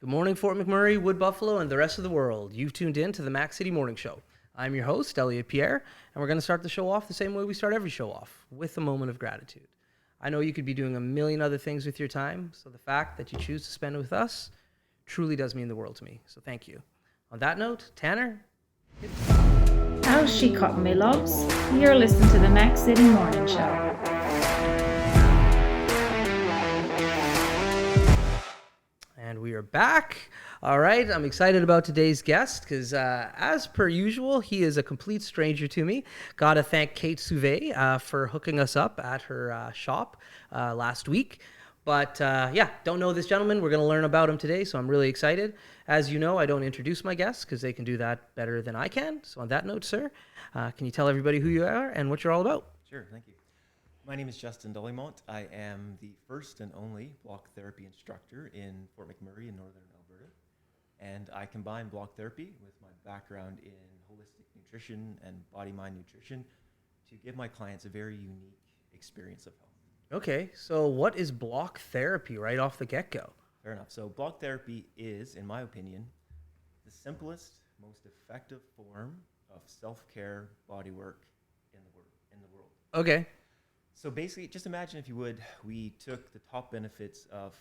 Good morning, Fort McMurray, Wood Buffalo, and the rest of the world. You've tuned in to the Mac City Morning Show. I'm your host, Elliot Pierre, and we're going to start the show off the same way we start every show off, with a moment of gratitude. I know you could be doing a million other things with your time, so the fact that you choose to spend it with us truly does mean the world to me. So thank you. On that note, Tanner. How's she cutting me, loves? You're listening to the Mac City Morning Show. And we are back. All right, I'm excited about today's guest because, as per usual, he is a complete stranger to me. Got to thank Kate Souvet for hooking us up at her shop last week. But don't know this gentleman. We're going to learn about him today, so I'm really excited. As you know, I don't introduce my guests because they can do that better than I can. So on that note, sir, can you tell everybody who you are and what you're all about? Sure, thank you. My name is Justin Dollimont. I am the first and only block therapy instructor in Fort McMurray in northern Alberta. And I combine block therapy with my background in holistic nutrition and body-mind nutrition to give my clients a very unique experience of health. Okay, so what is block therapy right off the get-go? Fair enough. So block therapy is, in my opinion, the simplest, most effective form of self-care bodywork in the world. Okay. So basically, just imagine, if you would, we took the top benefits of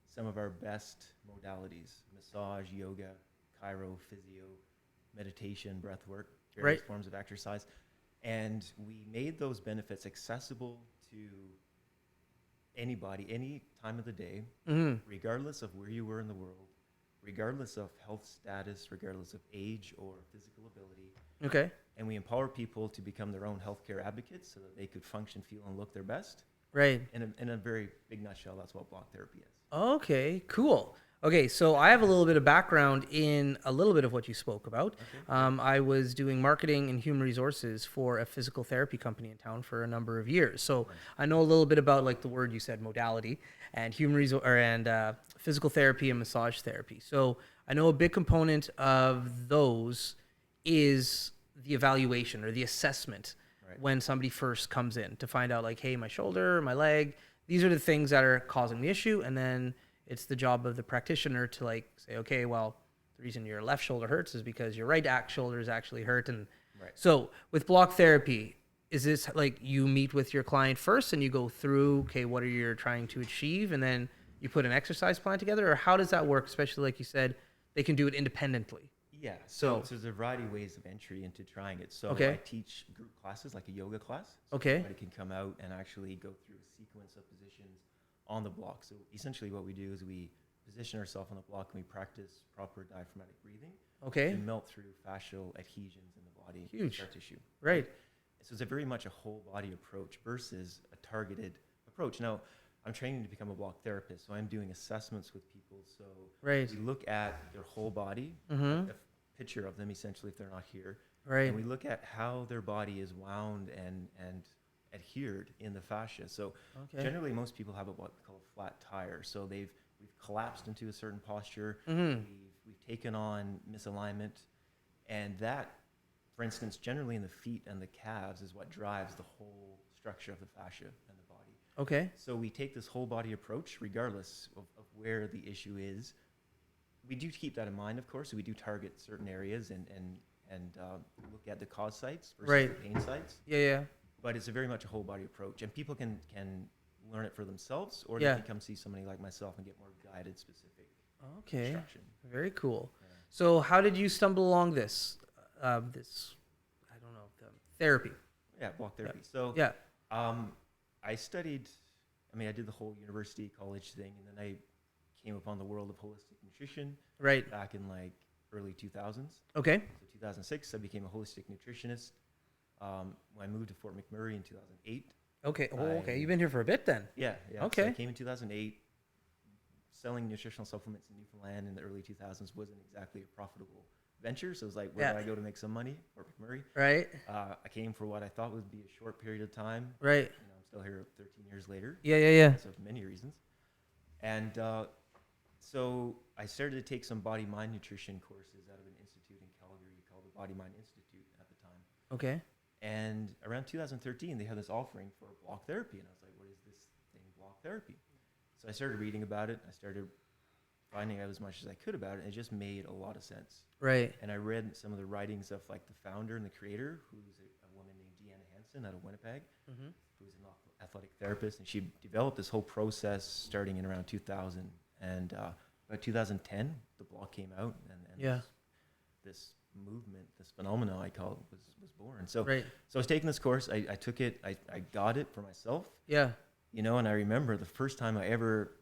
some of our best modalities: massage, yoga, chiro, physio, meditation, breath work, various forms of exercise, and we made those benefits accessible to anybody, any time of the day, regardless of where you were in the world, regardless of health status, regardless of age or physical ability. Okay. And we empower people to become their own healthcare advocates so that they could function, feel, and look their best. Right. In a very big nutshell, that's what block therapy is. Okay, cool. Okay, so I have a little bit of background in a little bit of what you spoke about. Okay. I was doing marketing and human resources for a physical therapy company in town for a number of years. So I know a little bit about, like, the word you said, modality, and physical therapy and massage therapy. So I know a big component of those is the evaluation or the assessment when somebody first comes in to find out, like, hey, my shoulder, my leg, these are the things that are causing the issue. And then it's the job of the practitioner to, like, say, okay, well, the reason your left shoulder hurts is because your right shoulder is actually hurt. And so with block therapy, is this like you meet with your client first and you go through, okay, what are you trying to achieve? And then you put an exercise plan together? Or how does that work? Especially, like you said, they can do it independently. Yeah, so there's a variety of ways of entry into trying it. So I teach group classes, like a yoga class. So everybody can come out and actually go through a sequence of positions on the block. So essentially what we do is we position ourselves on the block and we practice proper diaphragmatic breathing to melt through fascial adhesions in the body. Huge. Scar tissue. Right. So it's a very much a whole body approach versus a targeted approach. Now, I'm training to become a block therapist, so I'm doing assessments with people. So we look at their whole body, a picture of them essentially if they're not here. Right. And we look at how their body is wound and adhered in the fascia. So generally most people have what we call a flat tire. So we've collapsed into a certain posture. We've taken on misalignment, and that, for instance, generally in the feet and the calves is what drives the whole structure of the fascia and the body. Okay. So we take this whole body approach regardless of where the issue is. We do keep that in mind, of course. So we do target certain areas and look at the cause sites versus the pain sites. Yeah. But it's a very much a whole body approach, and people can learn it for themselves, or they can come see somebody like myself and get more guided, specific instruction. Very cool. Yeah. So how did you stumble along this therapy? Yeah, block therapy. So I studied. I did the whole university college thing, and then I came upon the world of holistic nutrition back in like early 2000s. Okay. So 2006, I became a holistic nutritionist. When I moved to Fort McMurray in 2008. Okay. Okay. You've been here for a bit then. Yeah. Okay. So I came in 2008. Selling nutritional supplements in Newfoundland in the early 2000s wasn't exactly a profitable venture. So it was like, where do I go to make some money? Fort McMurray. Right. I came for what I thought would be a short period of time. Right. I'm still here 13 years later. Yeah. So for many reasons. And so I started to take some body-mind nutrition courses out of an institute in Calgary called the Body-Mind Institute at the time. Okay. And around 2013, they had this offering for block therapy. And I was like, what is this thing, block therapy? So I started reading about it. I started finding out as much as I could about it. And it just made a lot of sense. Right. And I read some of the writings of like the founder and the creator, who's a woman named Deanna Hansen out of Winnipeg, who's an athletic therapist. And she developed this whole process starting in around 2000. And by 2010, the blog came out, and this movement, this phenomenon I call it, was born. So, so I was taking this course. I took it. I got it for myself. Yeah. You know, and I remember the first time I ever,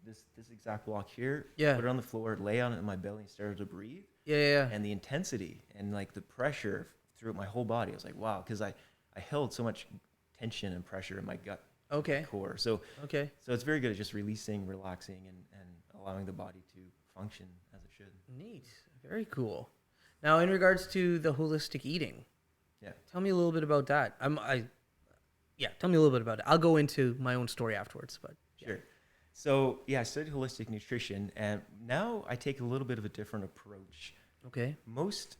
this exact block here, put it on the floor, lay on it in my belly, and started to breathe. And the intensity and like the pressure throughout my whole body. I was like, wow, because I held so much tension and pressure in my gut core. So it's very good at just releasing, relaxing, and allowing the body to function as it should. Neat. Very cool. Now, in regards to the holistic eating, tell me a little bit about that. Tell me a little bit about it. I'll go into my own story afterwards, but Sure. So, I studied holistic nutrition, and now I take a little bit of a different approach. Okay. Most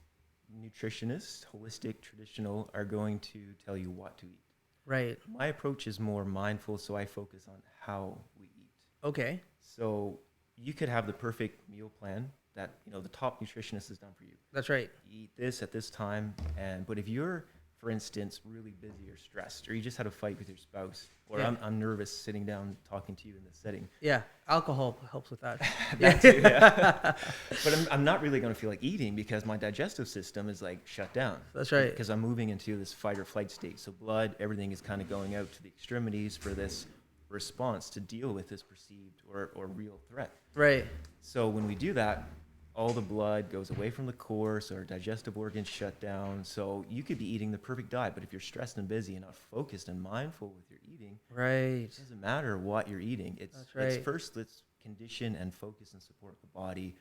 nutritionists, holistic, traditional, are going to tell you what to eat. Right. My approach is more mindful, so I focus on how we eat. Okay. So you could have the perfect meal plan that, you know, the top nutritionist has done for you. That's right. You eat this at this time, but if you're, for instance, really busy or stressed, or you just had a fight with your spouse, or I'm nervous sitting down talking to you in this setting. Yeah, alcohol helps with that. That too, But I'm not really going to feel like eating because my digestive system is like shut down. That's right. Because I'm moving into this fight or flight state. So blood, everything is kind of going out to the extremities for this response to deal with this perceived or real threat. Right. So when we do that, all the blood goes away from the core, so our digestive organs shut down. So you could be eating the perfect diet, but if you're stressed and busy and not focused and mindful with your eating, it doesn't matter what you're eating. It's first, let's condition and focus and support the body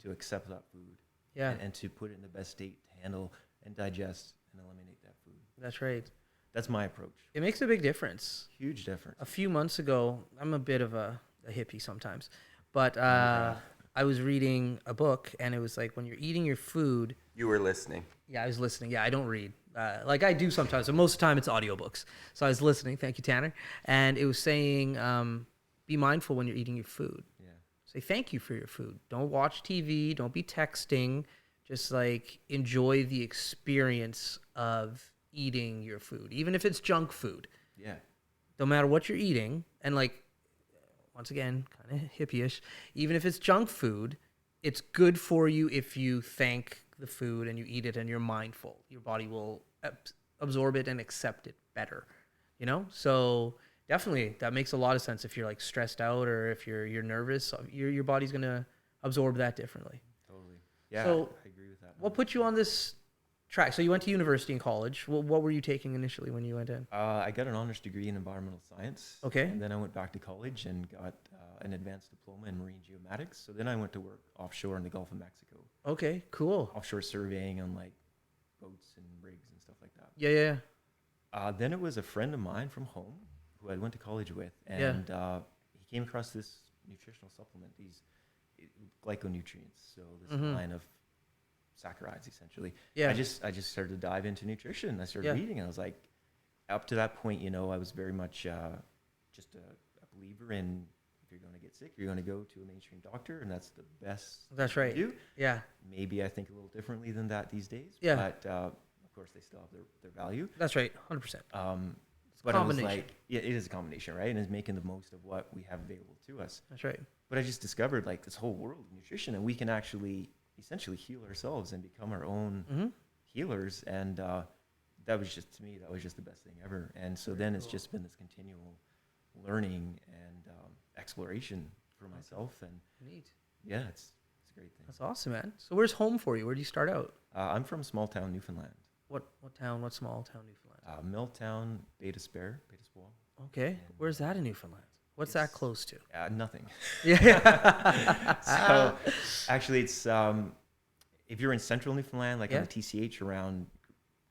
to accept that food and to put it in the best state to handle and digest and eliminate that food. That's right. That's my approach. It makes a big difference. Huge difference. A few months ago, I'm a bit of a hippie sometimes, but I was reading a book, and it was like when you're eating your food. You were listening. Yeah, I was listening. Yeah, I don't read. Like I do sometimes, but most of the time it's audiobooks. So I was listening. Thank you, Tanner. And it was saying, be mindful when you're eating your food. Yeah. Say thank you for your food. Don't watch TV. Don't be texting. Just like enjoy the experience of eating your food, even if it's junk food. Yeah. No matter what you're eating, and like, once again, kind of hippie-ish, even if it's junk food, it's good for you if you thank the food and you eat it and you're mindful. Your body will absorb it and accept it better, you know? So definitely that makes a lot of sense. If you're like stressed out or if you're nervous, your body's going to absorb that differently. Totally. Yeah, so I agree with that. What put you on this track? So you went to university and college. What were you taking initially when you went in? I got an honors degree in environmental science. Okay. And then I went back to college and got an advanced diploma in marine geomatics. So then I went to work offshore in the Gulf of Mexico. Okay, cool. Offshore surveying on like boats and rigs and stuff like that. Yeah. Then it was a friend of mine from home who I went to college with, and he came across this nutritional supplement, these glyconutrients. So this line of saccharides, essentially. Yeah. I just started to dive into nutrition. I started reading, and I was like, up to that point, you know, I was very much just a believer in if you're going to get sick, you're going to go to a mainstream doctor, and that's the best. That's right. To do. Yeah. Maybe I think a little differently than that these days. Yeah. But of course, they still have their value. That's right. 100%. But I was like, it is a combination, right? And it's making the most of what we have available to us. That's right. But I just discovered like this whole world of nutrition, and we can actually essentially heal ourselves and become our own healers. And that was just, to me, that was just the best thing ever. And so then it's just been this continual learning and exploration for myself. And neat. Yeah, it's a great thing. That's awesome, man. So where's home for you? Where do you start out? I'm from small town Newfoundland. What town? What small town Newfoundland? Milltown, Beta-Sparrow. Okay. Where's that in Newfoundland? What's that close to? Nothing. Yeah. So actually, it's if you're in central Newfoundland, like on the TCH around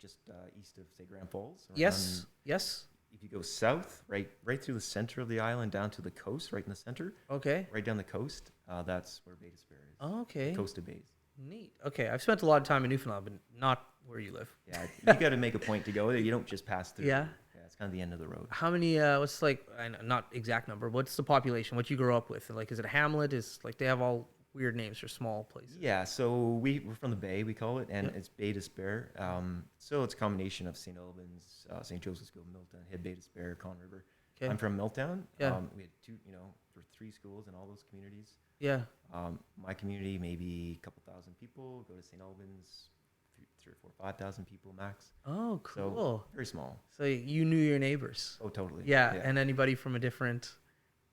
just east of, say, Grand Falls. Yes. If you go south, right through the center of the island down to the coast, right in the center. Okay. Right down the coast, that's where Beta-Sparrow is. Oh, okay. The coast of Bays. Neat. Okay, I've spent a lot of time in Newfoundland, but not where you live. Yeah, you got to make a point to go there. You don't just pass through. Yeah. It's kind of the end of the road. How many? What's like? Not exact number. What's the population? What you grew up with? Like, is it a hamlet? Is like they have all weird names for small places. Yeah, so we're from the Bay, we call it, and it's Bay d'Espoir. So it's a combination of St. Albans, St. Joseph's School, Milltown, Head Bay d'Espoir, Con River. Okay. I'm from Milltown. Yeah. We had for 3 schools in all those communities. Yeah. My community, maybe a couple thousand people. Go to St. Albans, 3 or 4, 5,000 people max. Oh, cool. So very small. So you knew your neighbors. Oh, totally. Yeah, and anybody from a different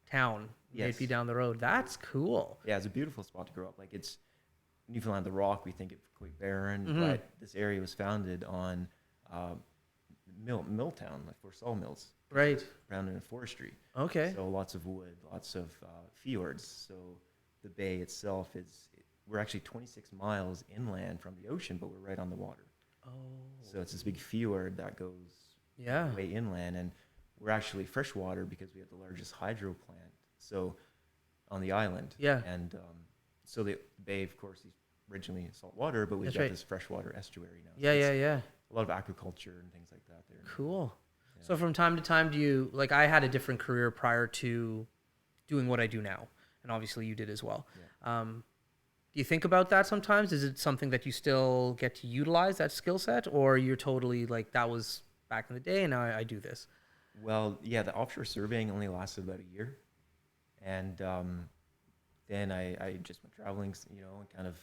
town, Yes. maybe down the road. That's cool. Yeah, it's a beautiful spot to grow up. Like, it's Newfoundland, the Rock. We think it's quite barren, but this area was founded on Milltown, like for sawmills. Right. Surrounded in forestry. Okay. So lots of wood, lots of fjords. So the bay itself we're actually 26 miles inland from the ocean, but we're right on the water. Oh. So it's this big fjord that goes way inland, and we're actually freshwater because we have the largest hydro plant. So on the island. Yeah. And so the bay, of course, is originally salt water, but we've got this freshwater estuary now. Yeah, So yeah. A lot of aquaculture and things like that there. Cool. Yeah. So from time to time, do you, like, I had a different career prior to doing what I do now, and obviously you did as well. Yeah. Do you think about that sometimes? Is it something that you still get to utilize, that skill set, or you're totally like, that was back in the day and now I do this? Well, yeah, the offshore surveying only lasted about a year. And then I just went traveling, and kind of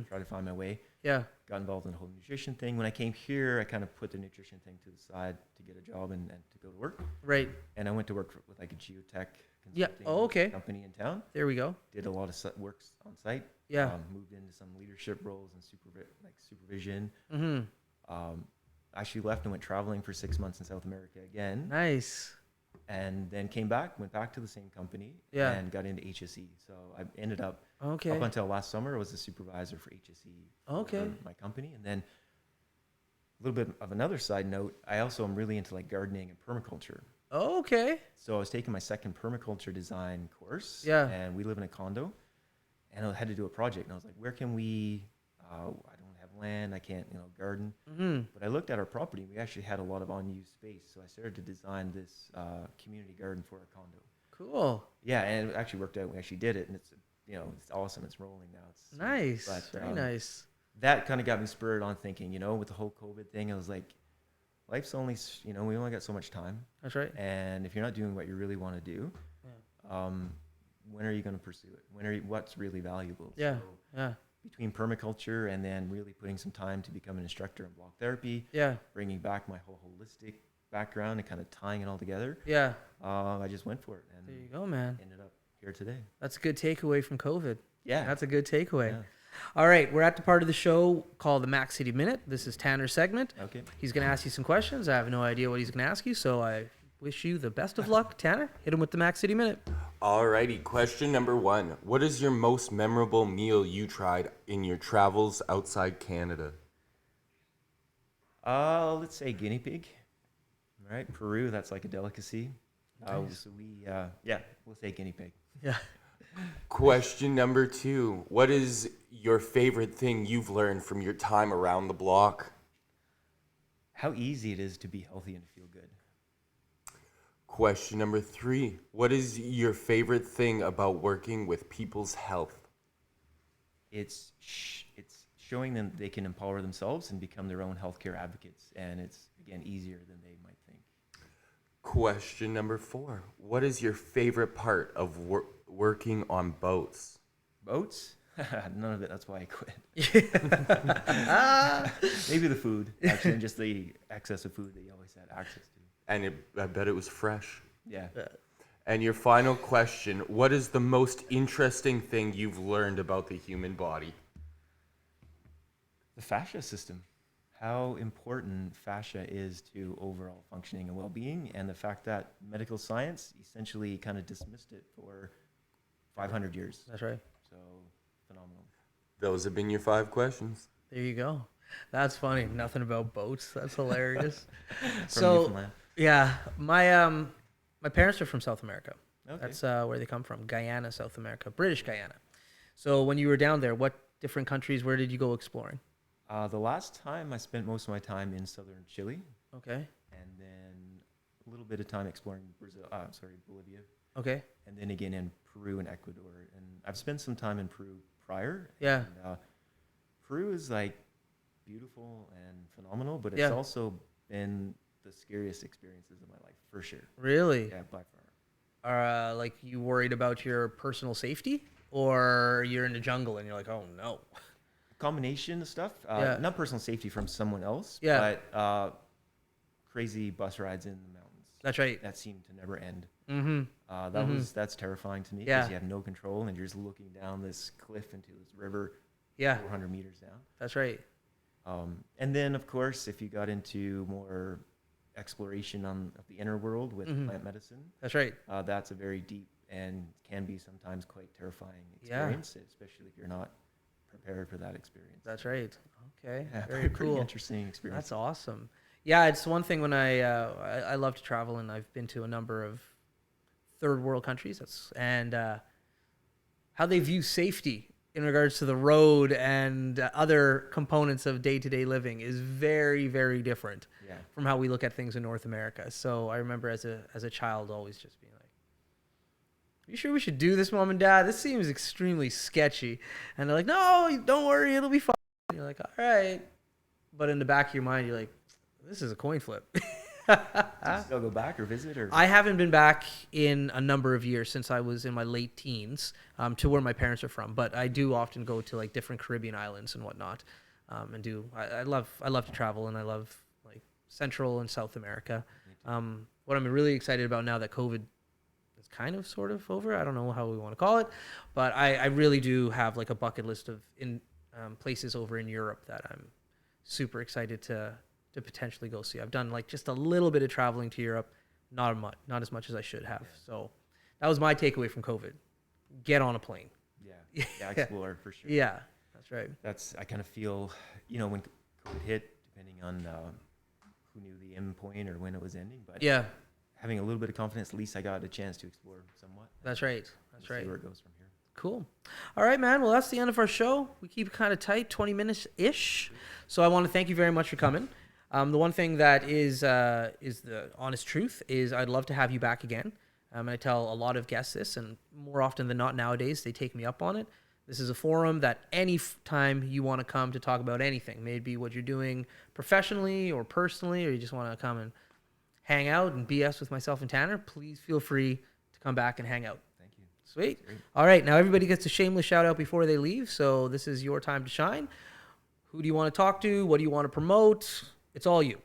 tried to find my way. Yeah. Got involved in the whole nutrition thing. When I came here, I kind of put the nutrition thing to the side to get a job and to go to work. Right. And I went to work with like a geotech Yeah. Oh, okay. company in town. There we go. Did a lot of work on site. Yeah. Moved into some leadership roles and supervision. Mm-hmm. Actually left and went traveling for 6 months in South America again. Nice. And then came back, went back to the same company, and got into HSE. So I ended up, up until last summer, I was the supervisor for HSE for my company. And then a little bit of another side note, I also am really into like gardening and permaculture. Oh, okay. So I was taking my second permaculture design course. Yeah. And we live in a condo, and I had to do a project. And I was like, where can we, I don't have land, I can't, garden. Mm-hmm. But I looked at our property. We actually had a lot of unused space. So I started to design this community garden for our condo. Cool. Yeah, and it actually worked out. We actually did it, and it's it's awesome. It's rolling now. It's nice. But, very nice. That kind of got me spurred on thinking. With the whole COVID thing, I was like, life's only we only got so much time. That's right. And if you're not doing what you really want to do, when are you going to pursue it? What's really valuable? Yeah. So, Yeah. between permaculture and then really putting some time to become an instructor in block therapy, bringing back my whole holistic background and kind of tying it all together, I just went for it. And there you go, man. ended up here today. That's a good takeaway from COVID. Yeah. That's a good takeaway. Yeah. All right, we're at the part of the show called the Mac City Minute. This is Tanner's segment. Okay. He's going to ask you some questions. I have no idea what he's going to ask you, so I wish you the best of luck. Tanner, hit him with the Mac City Minute. Alrighty, question number 1. What is your most memorable meal you tried in your travels outside Canada? Let's say guinea pig. All right, Peru, that's like a delicacy. Nice. So we'll say guinea pig. Yeah. Question number 2. What is your favorite thing you've learned from your time around the block? How easy it is to be healthy and feel good. Question number 3. What is your favorite thing about working with people's health? It's showing them they can empower themselves and become their own healthcare advocates, and it's again easier than they might think. Question number 4. What is your favorite part of working on boats? Boats? None of it. That's why I quit. Maybe the food, actually, and just the excess of food that you always had access to. And I bet it was fresh. Yeah. And your final question, what is the most interesting thing you've learned about the human body? The fascia system. How important fascia is to overall functioning and well-being, and the fact that medical science essentially kind of dismissed it for 500 years. That's right. So, phenomenal. Those have been your 5 questions. There you go. That's funny. Nothing about boats. That's hilarious. From Newfoundland. Yeah, my parents are from South America. Okay. That's where they come from, Guyana, South America, British Guyana. So when you were down there, what different countries, where did you go exploring? The last time I spent most of my time in southern Chile. Okay. And then a little bit of time exploring Bolivia. Okay. And then again in Peru and Ecuador. And I've spent some time in Peru prior. Yeah. And, Peru is like beautiful and phenomenal, but it's Yeah. also been the scariest experiences of my life for sure. Really? Yeah, by far. Are like you worried about your personal safety, or you're in the jungle and you're like, oh no? Combination of stuff. Yeah. Not personal safety from someone else, Yeah. but crazy bus rides in the mountains. That's right. That seemed to never end. Mm-hmm. That's terrifying to me Yeah. because you have no control and you're just looking down this cliff into this river, Yeah. 400 meters down. That's right. And then, of course, if you got into more exploration of the inner world with plant medicine, That's right. that's a very deep and can be sometimes quite terrifying Yeah. experience, especially if you're not prepared for that experience. That's right. Okay. Yeah, Very pretty cool. interesting experience. That's awesome. Yeah, it's one thing when I love to travel, and I've been to a number of third world countries. And how they view safety in regards to the road and other components of day-to-day living is very, very different from how we look at things in North America. So I remember as a child always just being like, "Are you sure we should do this, Mom and Dad? This seems extremely sketchy." And they're like, "No, don't worry, it'll be fine." And you're like, "All right." But in the back of your mind, you're like, "This is a coin flip." Do you still go back or visit? Or I haven't been back in a number of years since I was in my late teens to where my parents are from. But I do often go to like different Caribbean islands and whatnot, and do. I love to travel, and I love like Central and South America. What I'm really excited about now that COVID is kind of sort of over. I don't know how we want to call it, but I really do have like a bucket list of places over in Europe that I'm super excited to potentially go see. I've done like just a little bit of traveling to Europe, not as much as I should have. So that was my takeaway from COVID. Get on a plane. yeah, explore for sure. Yeah, that's right. I kind of feel, when COVID hit, depending on who knew the end point or when it was ending, but Yeah, having a little bit of confidence, at least I got a chance to explore somewhat. that's right. That's We'll right. see where it goes from here. Cool. All right, man. Well, that's the end of our show. We keep it kind of tight, 20 minutes-ish. So I want to thank you very much for coming. The one thing that is the honest truth is I'd love to have you back again. And I tell a lot of guests this, and more often than not nowadays, they take me up on it. This is a forum that any time you want to come to talk about anything, maybe what you're doing professionally or personally, or you just want to come and hang out and BS with myself and Tanner, please feel free to come back and hang out. Thank you. Sweet. All right. Now everybody gets a shameless shout out before they leave. So this is your time to shine. Who do you want to talk to? What do you want to promote? It's all you.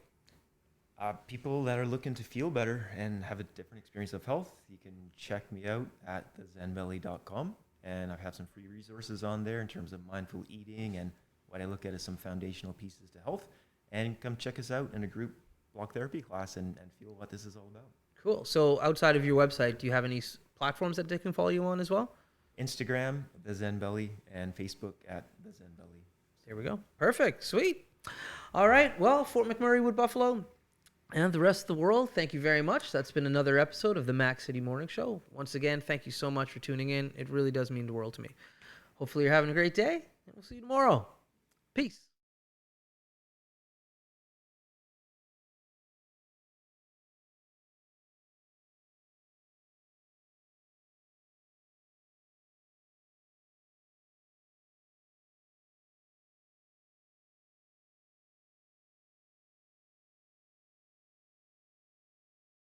People that are looking to feel better and have a different experience of health, you can check me out at thezenbelly.com. And I have some free resources on there in terms of mindful eating and what I look at as some foundational pieces to health. And come check us out in a group block therapy class and feel what this is all about. Cool. So outside of your website, do you have any platforms that they can follow you on as well? Instagram, The Zen Belly, and Facebook at The Zen Belly. There we go. Perfect. Sweet. All right. Well, Fort McMurray, Wood Buffalo, and the rest of the world, thank you very much. That's been another episode of the Mac City Morning Show. Once again, thank you so much for tuning in. It really does mean the world to me. Hopefully you're having a great day, and we'll see you tomorrow. Peace.